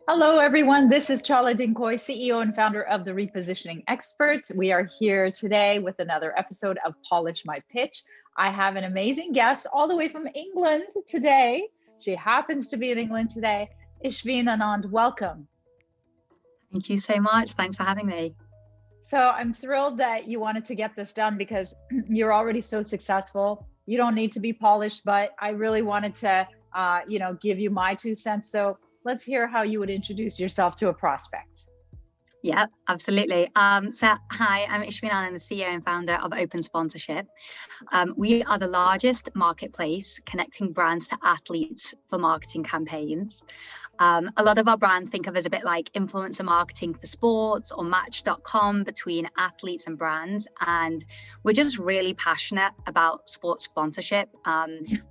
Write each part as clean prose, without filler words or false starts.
Hello, everyone. This is Chala Dincoy, CEO and founder of The Repositioning Expert. We are here today with another episode of Polish My Pitch. I have an amazing guest all the way from England today. She happens to be in England today. Ishveen Anand, welcome. Thank you so much. Thanks for having me. So I'm thrilled that you wanted to get this done because you're already so successful. You don't need to be polished, but I really wanted to, give you my 2 cents. So let's hear how you would introduce yourself to a prospect. Yeah, absolutely. Hi, I'm Ishveen Anand, the CEO and founder of Open Sponsorship. We are the largest marketplace connecting brands to athletes for marketing campaigns. A lot of our brands think of as a bit like influencer marketing for sports or Match.com between athletes and brands. And we're just really passionate about sports sponsorship.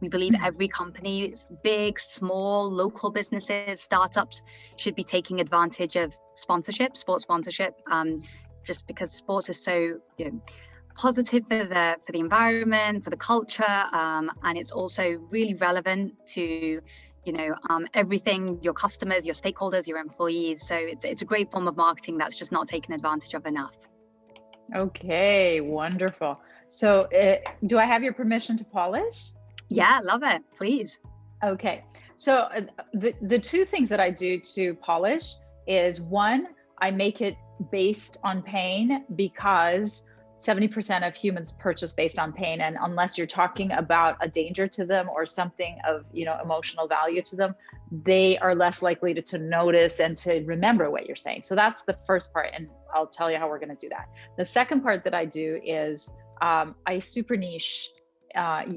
We believe every company, big, small, local businesses, startups, should be taking advantage of sports sponsorship, just because sports is so positive for the environment, for the culture, and it's also really relevant to everything, your customers, your stakeholders, your employees. So it's a great form of marketing that's just not taken advantage of enough. Okay, wonderful. So do I have your permission to polish? Yeah, love it, please. Okay, so the 2 things that I do to polish is, 1, I make it based on pain because 70% of humans purchase based on pain. And unless you're talking about a danger to them or something of, emotional value to them, they are less likely to notice and to remember what you're saying. So that's the first part. And I'll tell you how we're going to do that. The second part that I do is I super niche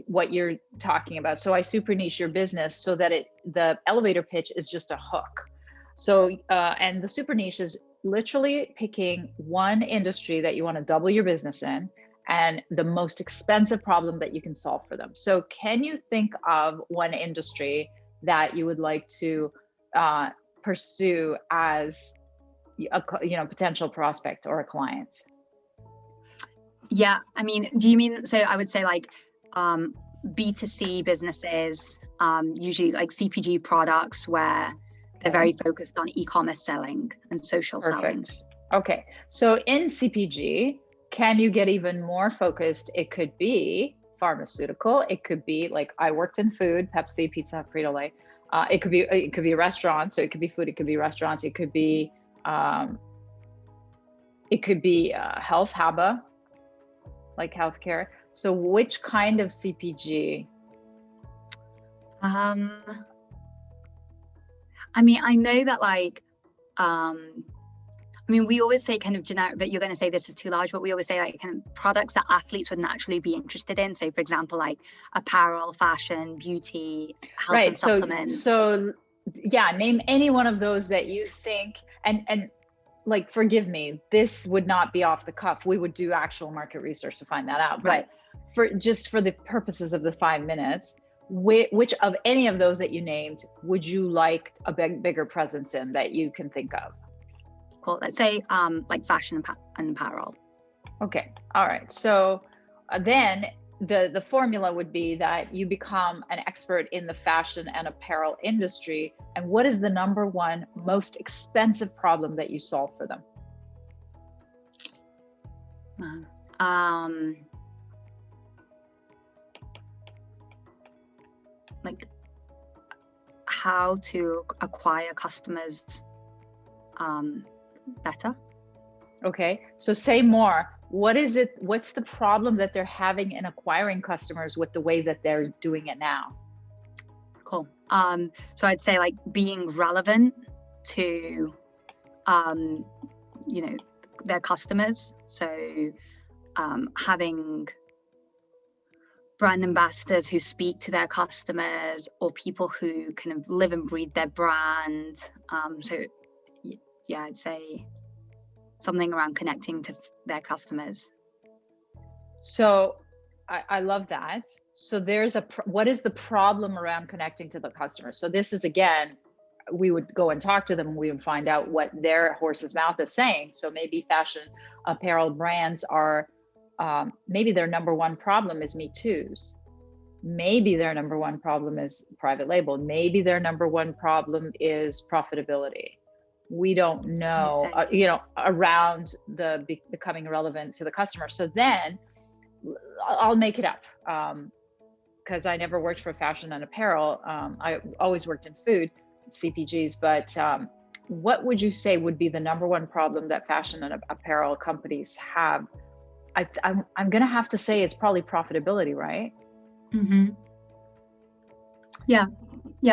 what you're talking about. So I super niche your business so that the elevator pitch is just a hook. So, and the super niche is literally picking one industry that you want to double your business in and the most expensive problem that you can solve for them. So can you think of one industry that you would like to pursue as a potential prospect or a client? Yeah, I mean, do you mean, so I would say like B2C businesses, usually like CPG products where they're very focused on e-commerce selling and social selling. Okay, so in CPG, can you get even more focused? It could be pharmaceutical. It could be like, I worked in food, Pepsi, Pizza, Frito-Lay. It could be restaurants. So it could be food. It could be restaurants. It could be health, HABA, like healthcare. So which kind of CPG? I mean, I know that we always say kind of generic, but you're going to say this is too large, but we always say like kind of products that athletes would naturally be interested in. So for example, like apparel, fashion, beauty, health and supplements. So yeah, name any one of those that you think, and like, forgive me, this would not be off the cuff. We would do actual market research to find that out. Right. But for the purposes of the 5 minutes, which of any of those that you named would you like a bigger presence in that you can think of? Cool. Let's say like fashion and apparel. Okay. All right. So then the formula would be that you become an expert in the fashion and apparel industry. And what is the number one most expensive problem that you solve for them? Like how to acquire customers better. Okay, so say more. What's the problem that they're having in acquiring customers with the way that they're doing it now? Cool. So I'd say like being relevant to their customers. So having brand ambassadors who speak to their customers, or people who kind of live and breathe their brand. I'd say something around connecting to their customers. So I love that. So what is the problem around connecting to the customer? So this is, again, we would go and talk to them. We would find out what their horse's mouth is saying. So maybe fashion apparel brands are, maybe their number one problem is Me Too's. Maybe their number one problem is private label. Maybe their number one problem is profitability. we don't know, around the becoming relevant to the customer. So then I'll make it up, because I never worked for fashion and apparel. I always worked in food, CPGs. But what would you say would be the number one problem that fashion and apparel companies have? I'm going to have to say it's probably profitability, right? Mm-hmm. Yeah.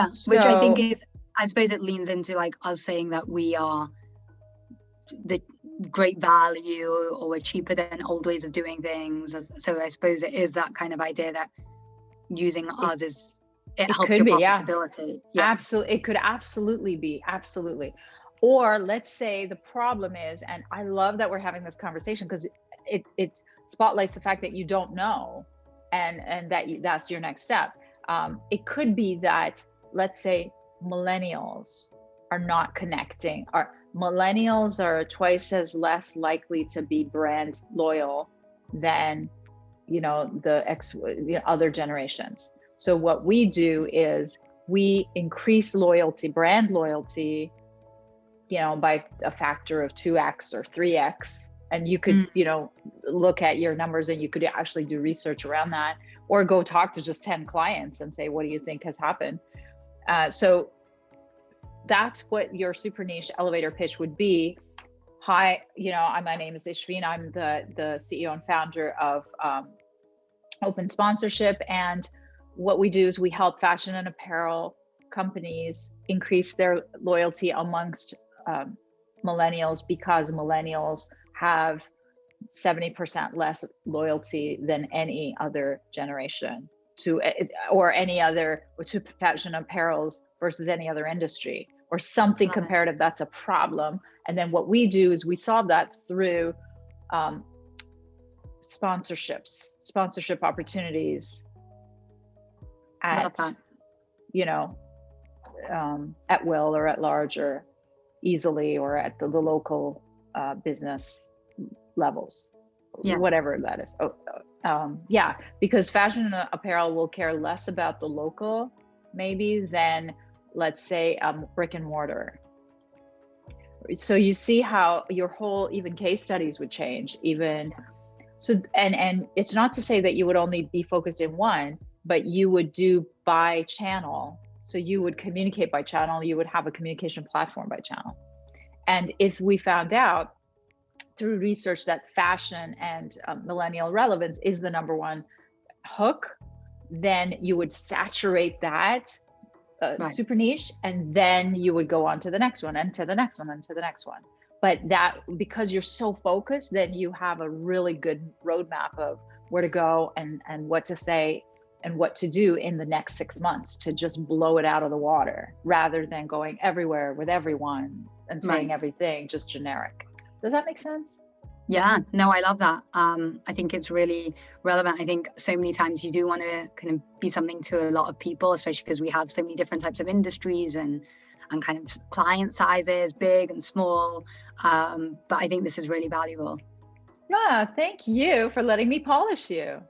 So, which I think is, I suppose it leans into like us saying that we are the great value, or we're cheaper than old ways of doing things. So I suppose it is that kind of idea that using us is, it helps your profitability. Yeah. Absolutely. It could absolutely be. Absolutely. Or let's say the problem is, and I love that we're having this conversation because it spotlights the fact that you don't know, and that's your next step. It could be that, let's say, millennials are not connecting. Millennials are twice as less likely to be brand loyal than, the other generations. So what we do is we increase loyalty, brand loyalty, by a factor of 2x or 3x. And you could, look at your numbers, and you could actually do research around that, or go talk to just 10 clients and say, what do you think has happened? So that's what your super niche elevator pitch would be. Hi, my name is Ishveen. I'm the CEO and founder of Open Sponsorship. And what we do is we help fashion and apparel companies increase their loyalty amongst millennials, because millennials have 70% less loyalty than any other generation to fashion apparels versus any other industry, or something comparative that's a problem. And then what we do is we solve that through sponsorship opportunities at will, or at large, or easily, or at the local business levels, whatever that is. Because fashion and apparel will care less about the local maybe than, let's say, brick and mortar. So you see how your whole even case studies would change. So and it's not to say that you would only be focused in one, but you would do by channel. So you would communicate by channel, you would have a communication platform by channel. And if we found out through research that fashion and millennial relevance is the number one hook, then you would saturate that super niche, and then you would go on to the next one, and to the next one, and to the next one. But that, because you're so focused, then you have a really good roadmap of where to go, and what to say, and what to do in the next 6 months to just blow it out of the water, rather than going everywhere with everyone and saying everything just generic. Does that make sense? Yeah, no, I love that. I think it's really relevant. I think so many times you do want to kind of be something to a lot of people, especially because we have so many different types of industries and kind of client sizes, big and small. But I think this is really valuable. Yeah, thank you for letting me polish you.